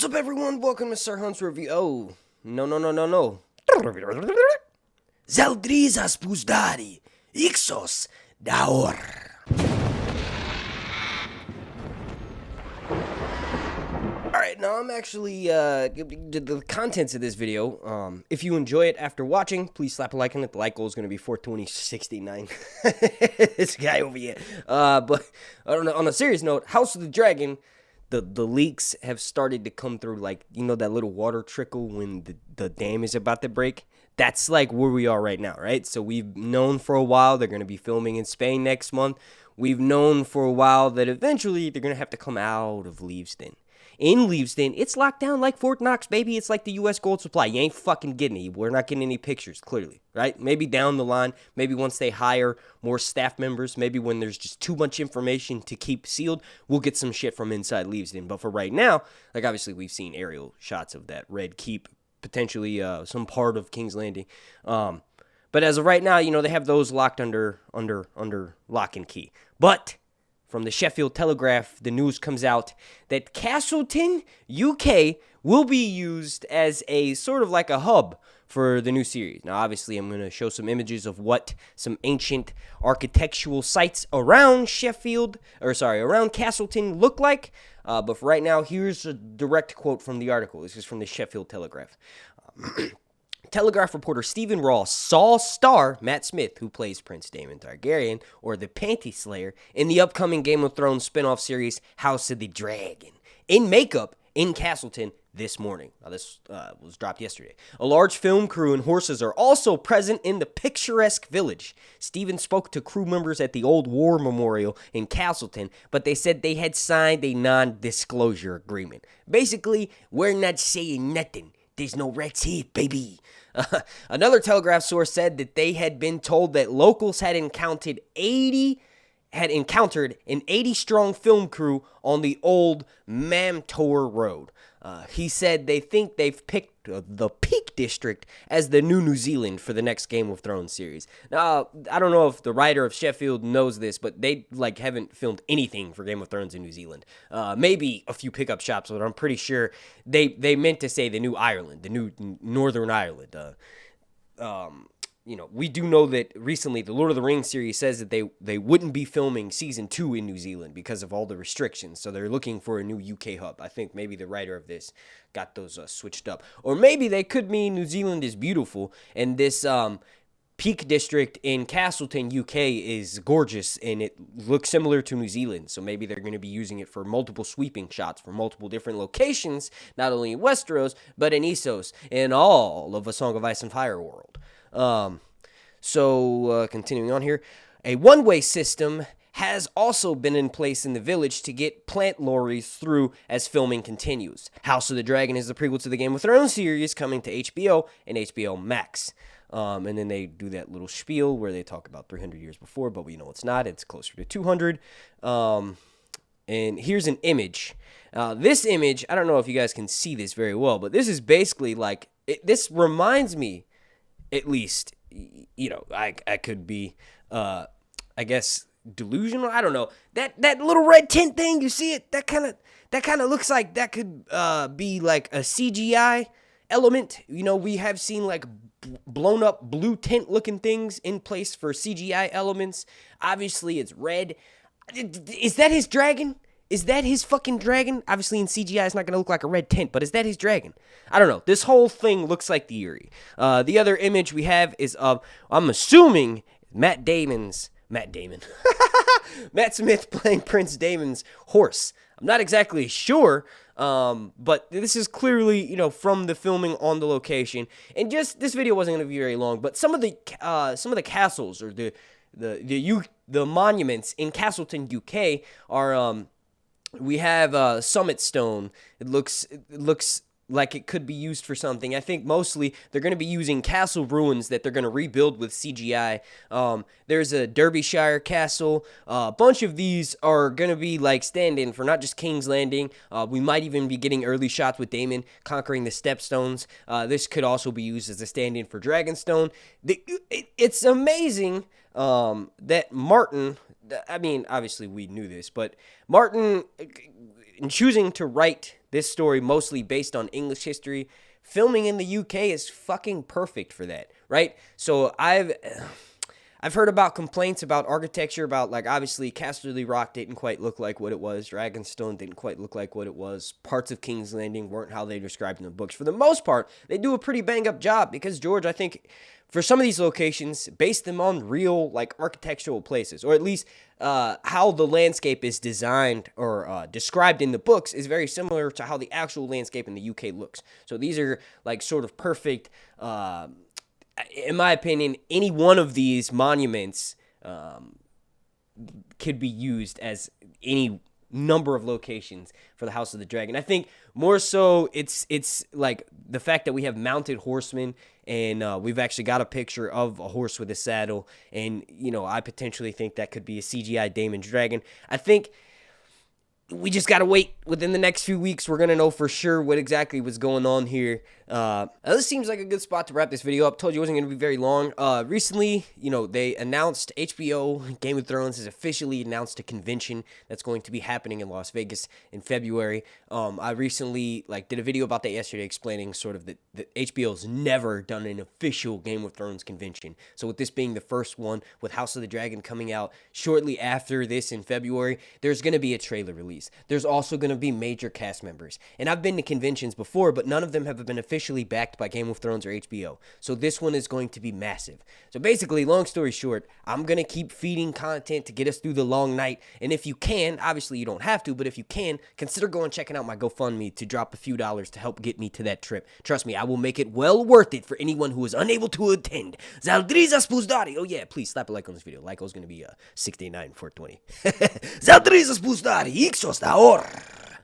What's up, everyone? Welcome to Sir Hunt's Review. Oh, no. Zaldriza spuzdari, Ixos daor. Alright, now I'm actually, the contents of this video, if you enjoy it after watching, please slap a like on it. The like goal is going to be 42069. This guy over here. But, I don't know, on a serious note, House of the Dragon, the leaks have started to come through, like, you know that little water trickle when the dam is about to break? That's like where we are right now, right? So we've known for a while they're going to be filming in Spain next month. We've known for a while that eventually they're going to have to come out of Leavesden. In Leavesden, it's locked down like Fort Knox, baby. It's like the U.S. gold supply. You ain't fucking getting it. We're not getting any pictures, clearly, right? Maybe down the line, maybe once they hire more staff members, maybe when there's just too much information to keep sealed, we'll get some shit from inside Leavesden. But for right now, like obviously we've seen aerial shots of that Red Keep, potentially some part of King's Landing. But as of right now, you know, they have those locked under lock and key. But from the Sheffield Telegraph, the news comes out that Castleton, UK, will be used as a sort of like a hub for the new series. Now, obviously, I'm going to show some images of what some ancient architectural sites around around Castleton look like. But for right now, here's a direct quote from the article. This is from the Sheffield Telegraph. Telegraph reporter Stephen Ross saw star Matt Smith, who plays Prince Daemon Targaryen, or the Panty Slayer, in the upcoming Game of Thrones spin-off series House of the Dragon, in makeup in Castleton this morning. Now, this was dropped yesterday. A large film crew and horses are also present in the picturesque village. Stephen spoke to crew members at the Old War Memorial in Castleton, but they said they had signed a non-disclosure agreement. Basically, we're not saying nothing. There's no rats here, baby. Another Telegraph source said that they had been told that locals had encountered an 80-strong film crew on the old Mamtor Road. He said they think they've picked the Peak District as the New Zealand for the next Game of Thrones series. Now, I don't know if the writer of Sheffield knows this, but they haven't filmed anything for Game of Thrones in New Zealand. Maybe a few pickup shots, but I'm pretty sure they meant to say the New Ireland, the new Northern Ireland. You know, we do know that recently the Lord of the Rings series says that they wouldn't be filming season 2 in New Zealand because of all the restrictions. So they're looking for a new UK hub. I think maybe the writer of this got those switched up. Or maybe they could mean New Zealand is beautiful and this Peak District in Castleton, UK is gorgeous and it looks similar to New Zealand. So maybe they're going to be using it for multiple sweeping shots for multiple different locations, not only in Westeros, but in Essos and all of A Song of Ice and Fire world. Continuing on here, a one-way system has also been in place in the village to get plant lorries through as filming continues. House of the Dragon is the prequel to the Game of Thrones series coming to HBO and HBO Max. And then they do that little spiel where they talk about 300 years before, but we know it's not. It's closer to 200. And here's an image. This image, I don't know if you guys can see this very well, but this is basically like, this reminds me, at least, you know, I could be, I guess, delusional. I don't know. That little red tent thing, you see it? That kind of looks like that could be like a CGI element. You know, we have seen like blown up blue tent looking things in place for CGI elements. Obviously, it's red. Is that his dragon? Is that his fucking dragon? Obviously, in CGI, it's not going to look like a red tent, but is that his dragon? I don't know. This whole thing looks like the Eyrie. The other image we have is of, I'm assuming, Matt Smith playing Prince Daemon's horse. I'm not exactly sure, but this is clearly, you know, from the filming on the location. And just, this video wasn't going to be very long, but some of the castles or the monuments in Castleton, UK are, we have Summit Stone. It looks like it could be used for something. I think mostly they're going to be using castle ruins that they're going to rebuild with CGI. There's a Derbyshire castle. A bunch of these are going to be like stand-in for not just King's Landing. We might even be getting early shots with Daemon conquering the Stepstones. This could also be used as a stand-in for Dragonstone. It's amazing that Martin, I mean, obviously we knew this, but Martin, in choosing to write this story mostly based on English history. Filming in the UK is fucking perfect for that, right? So I've heard about complaints about architecture, about, like, obviously Casterly Rock didn't quite look like what it was. Dragonstone didn't quite look like what it was. Parts of King's Landing weren't how they described in the books. For the most part, they do a pretty bang-up job because George, I think, for some of these locations, based them on real, like, architectural places, or at least how the landscape is designed or described in the books is very similar to how the actual landscape in the UK looks. So these are, like, sort of perfect, in my opinion. Any one of these monuments could be used as any number of locations for the House of the Dragon. I think more so it's like the fact that we have mounted horsemen, and we've actually got a picture of a horse with a saddle, and, you know, I potentially think that could be a CGI Daemon dragon. I think we just got to wait. Within the next few weeks, we're going to know for sure what exactly was going on here. This seems like a good spot to wrap this video up. Told you it wasn't going to be very long. Recently, you know, they announced HBO Game of Thrones has officially announced a convention that's going to be happening in Las Vegas in February. I recently, like, did a video about that yesterday, explaining sort of that HBO's never done an official Game of Thrones convention. So with this being the first one, with House of the Dragon coming out shortly after this in February, there's going to be a trailer release. There's also going to be major cast members. And I've been to conventions before, but none of them have been officially backed by Game of Thrones or HBO. So this one is going to be massive. So basically, long story short, I'm going to keep feeding content to get us through the long night. And if you can, obviously you don't have to, but if you can, consider going and checking out my GoFundMe to drop a few dollars to help get me to that trip. Trust me, I will make it well worth it for anyone who is unable to attend. Zaldriza Spuzdari. Oh yeah, please slap a like on this video. Like is going to be 69 420. Zaldriza Spuzdari. Ixos da or.